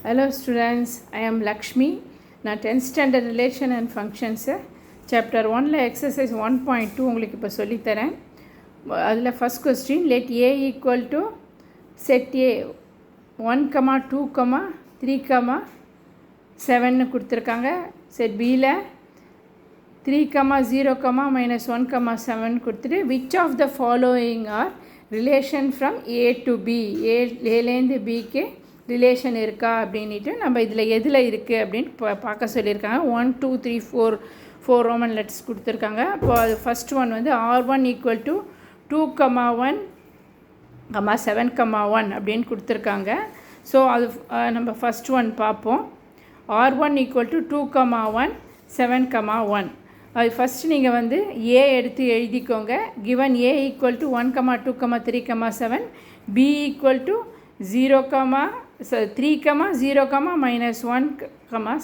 Hello students, I am Lakshmi. நான் 10th standard relation and functions chapter 1ல exercise 1.2 உங்களுக்கு இப்போ சொல்லித்தரேன். அதில் first question, let a equal to set a 1, 2, 3, 7 கொடுத்துருக்காங்க. set bல 3, 0, -1, 7 கொடுத்துட்டு which of the following are relation from a to b, aலேருந்து bக்கு relation இருக்கா அப்படின்ட்டு நம்ம இதில் எதில் இருக்குது அப்படின்னு பார்க்க சொல்லியிருக்காங்க. 1, 2, 3, 4 ரோமன் லெட்டர்ஸ் கொடுத்துருக்காங்க. அப்போ அது ஃபஸ்ட் ஒன் வந்து r1 ஈக்குவல் டு 2, 1, 7, 1 அப்படின்னு கொடுத்துருக்காங்க. ஸோ அது நம்ம ஃபஸ்ட் ஒன் பார்ப்போம். r1 equal to 2, 1, 7, 1. அது ஃபஸ்ட்டு நீங்கள் வந்து a எடுத்து எழுதிக்கோங்க. Given a equal to 1, 2, 3, 7, b equal to 0, 3, 0, -1,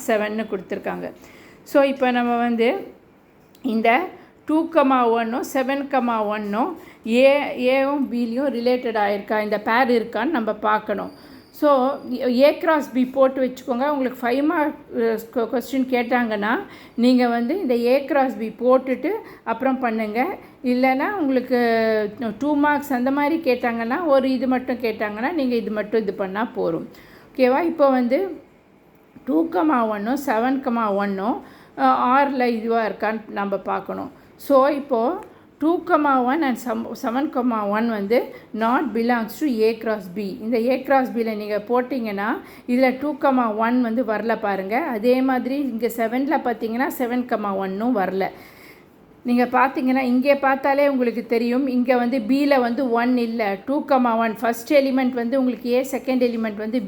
7 கொடுத்துருக்காங்க. ஸோ இப்போ நம்ம வந்து இந்த 2, 1, 7, 1 ஏவும் பிலையும் ரிலேட்டட் ஆகிருக்கா, இந்த பேர் இருக்கான்னு நம்ம பார்க்கணும். ஸோ ஏ கிராஸ் பி போட்டு வச்சுக்கோங்க. உங்களுக்கு 5 மார்க் கொஸ்டின் கேட்டாங்கன்னா நீங்கள் வந்து இந்த ஏ கிராஸ் பி போட்டுட்டு அப்புறம் பண்ணுங்கள். இல்லைன்னா உங்களுக்கு 2 மார்க்ஸ் அந்த மாதிரி கேட்டாங்கன்னா, ஒரு இது மட்டும் கேட்டாங்கன்னா நீங்கள் இது மட்டும் இது பண்ணால் போதும். ஓகேவா? இப்போ வந்து 2, 1, 7, 1 ஆரில் இதுவாக இருக்கான்னு நம்ம பார்க்கணும். ஸோ இப்போது 2, 1 and 7, 1 வந்து not belongs to a cross b. இந்த a cross bல நீங்கள் போட்டிங்கன்னா இதில் 2, 1 வந்து வரல பாருங்கள். அதே மாதிரி இங்கே 7ல் பார்த்தீங்கன்னா 7, 1 வரல. நீங்கள் பார்த்தீங்கன்னா இங்கே பார்த்தாலே உங்களுக்கு தெரியும், இங்கே வந்து பியில் வந்து 1 இல்லை. 2, 1 ஃபஸ்ட் எலிமெண்ட் வந்து உங்களுக்கு ஏ, செகண்ட் எலிமெண்ட் வந்து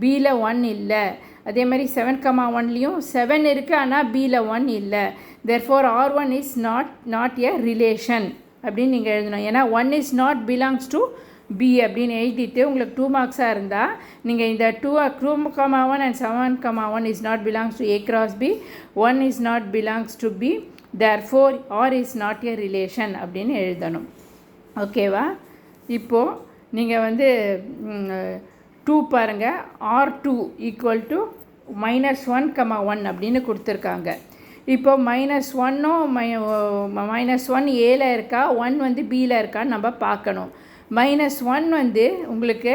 பியில் 1 இல்லை. அதே மாதிரி 7, 1லேயும் 7 இருக்குது, ஆனால் பியில் 1 இல்லை. therefore r1 is not a relation அப்படின்னு நீங்கள் எழுதணும். ஏன்னா 1 is not belongs to b அப்படின்னு எழுதிட்டு உங்களுக்கு 2 மார்க்ஸாக இருந்தால் நீங்கள் இந்த 2, 1 and 7, 1 is not belongs to a cross b, 1 is not belongs to b, therefore r is not a relation அப்படின்னு எழுதணும். ஓகேவா? இப்போது நீங்கள் வந்து 2 பாருங்கள். r2 ஈக்குவல் டு -1, 1 அப்படின்னு கொடுத்துருக்காங்க. இப்போ -1 ஏல இருக்கா, 1 வந்து பியில் இருக்கான்னு நம்ம பார்க்கணும். -1 வந்து உங்களுக்கு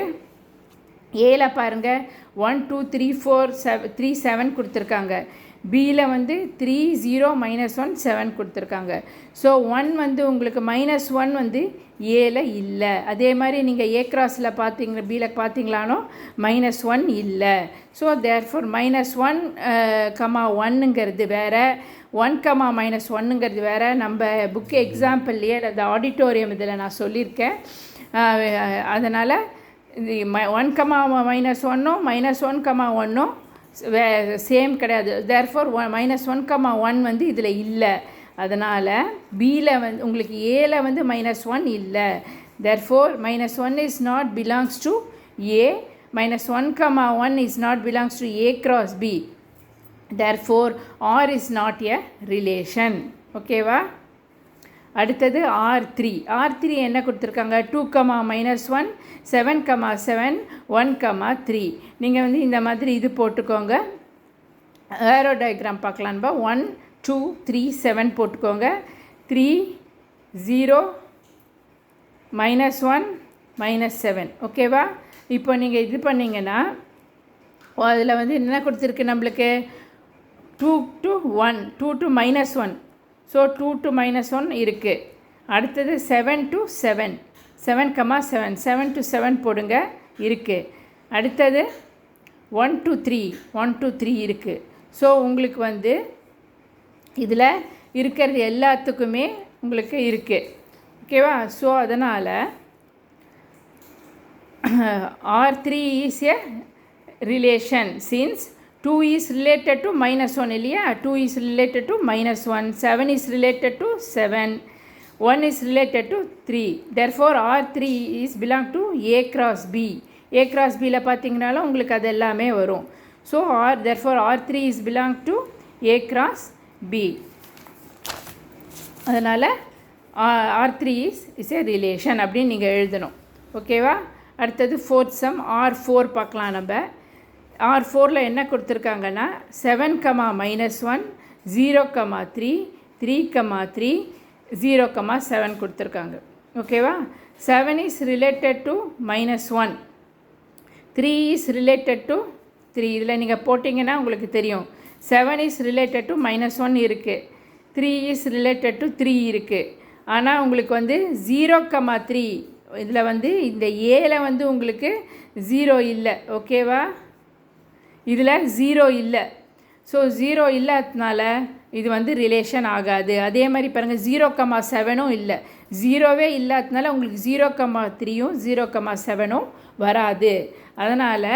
ஏல பாருங்கள் 1, 2, 3, 4, 3, 7 கொடுத்துருக்காங்க. பியில் வந்து 3, 0, -1, 7 கொடுத்துருக்காங்க. ஸோ 1 வந்து உங்களுக்கு -1 வந்து ஏல இல்லை. அதே மாதிரி நீங்கள் ஏ கிராஸில் பார்த்தீங்க, பியில் பார்த்தீங்களானோ -1 இல்லை. ஸோ தேர்ஃபோர் -1, 1ங்கிறது வேறு, 1, -1ங்கிறது வேறு. நம்ம புக்கு எக்ஸாம்பிள்லேயே அந்த ஆடிட்டோரியம் இதில் நான் சொல்லியிருக்கேன். அதனால் இது 1, -1, -1, 1 சேம் கிடையாது. தேர்ஃபோர் -1, 1 வந்து இதில் இல்லை. அதனால் பியில் வந்து உங்களுக்கு ஏல வந்து -1 இல்லை. Therefore -1 is not belongs to A, -1, 1 is not belongs to A cross B. Therefore R is not a relation. ஓகேவா? அடுத்தது r3 என்ன கொடுத்துருக்காங்க? 2, -1, 7, 7, 1, 3. நீங்கள் வந்து இந்த மாதிரி இது போட்டுக்கோங்க. Aero diagram பார்க்கலான்பா. 1, 2, 3, 7 போட்டுக்கோங்க. 3, 0, -1, -7. ஓகேவா? இப்போ நீங்கள் இது பண்ணிங்கன்னா அதில் வந்து என்ன கொடுத்துருக்கு நம்மளுக்கு? 2 to 1, 2 to -1. ஸோ 2 to -1 இருக்குது. அடுத்தது 7 to 7, 7, 7, 7 to 7 போடுங்க, இருக்குது. அடுத்தது 1 to 3, 1 to 3 இருக்குது. ஸோ உங்களுக்கு வந்து இதில் இருக்கிறது எல்லாத்துக்குமே உங்களுக்கு இருக்குது. ஓகேவா? ஸோ அதனால் r3 is a relation since 2 is related to -1 இல்லையா? 2 is related to -1, 7 is related to 7, 1 is related to 3. therefore r3 is belong to a cross b. a cross bல பார்த்தீங்கனாலும் உங்களுக்கு அது எல்லாமே வரும். So therefore r3 is belong to a cross b. அதனால் r3 is a relation அப்படின்னு நீங்கள் எழுதணும். ஓகேவா? அடுத்தது 4th sum r4 பார்க்கலாம். நம்ம R4ல என்ன கொடுத்துருக்காங்கன்னா 7, -1, 0, 3, 3, 3, 0, 7 கொடுத்துருக்காங்க. ஓகேவா? 7 is related to -1, 3 is related to 3. இதில் நீங்கள் போட்டிங்கன்னா உங்களுக்கு தெரியும். 7 is related to -1 இருக்குது, 3 is related to 3 இருக்குது. ஆனால் உங்களுக்கு வந்து 0, 3 இதில் வந்து இந்த ஏல வந்து உங்களுக்கு 0 இல்லை. ஓகேவா? இதில் 0 இல்லை. ஸோ 0 இல்லாததுனால இது வந்து ரிலேஷன் ஆகாது. அதே மாதிரி பாருங்கள் 0, 7ம் இல்லை. 0வே இல்லாததுனால உங்களுக்கு 0, 3யும் 0, 7ம் வராது. அதனால்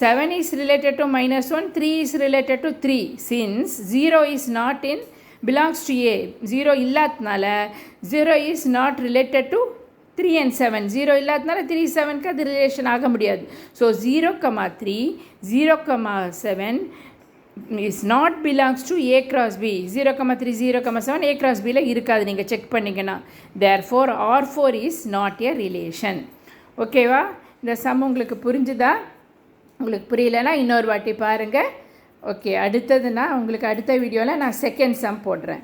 7 is related to -1, 3 is related to 3. Since 0 is not in belongs to A, 0 இல்லாததுனால 0 is not related to 3 and 7. 0 இல்லாததுனால 3, 7க்கு அது ரிலேஷன் ஆக முடியாது. So 0, 3, 0, 7 is not belongs to A cross B. 0, 3, 0, 7 A cross Bல இருக்காது. நீங்கள் செக் பண்ணிங்கன்னா. Therefore R4 is not a relation. ஓகேவா? இந்த சம் உங்களுக்கு புரிஞ்சுதா? உங்களுக்கு புரியலைன்னா இன்னொரு வாட்டி பாருங்கள். ஓகே, அடுத்ததுன்னா உங்களுக்கு அடுத்த வீடியோவில் நான் செகண்ட் சம் போடுறேன்.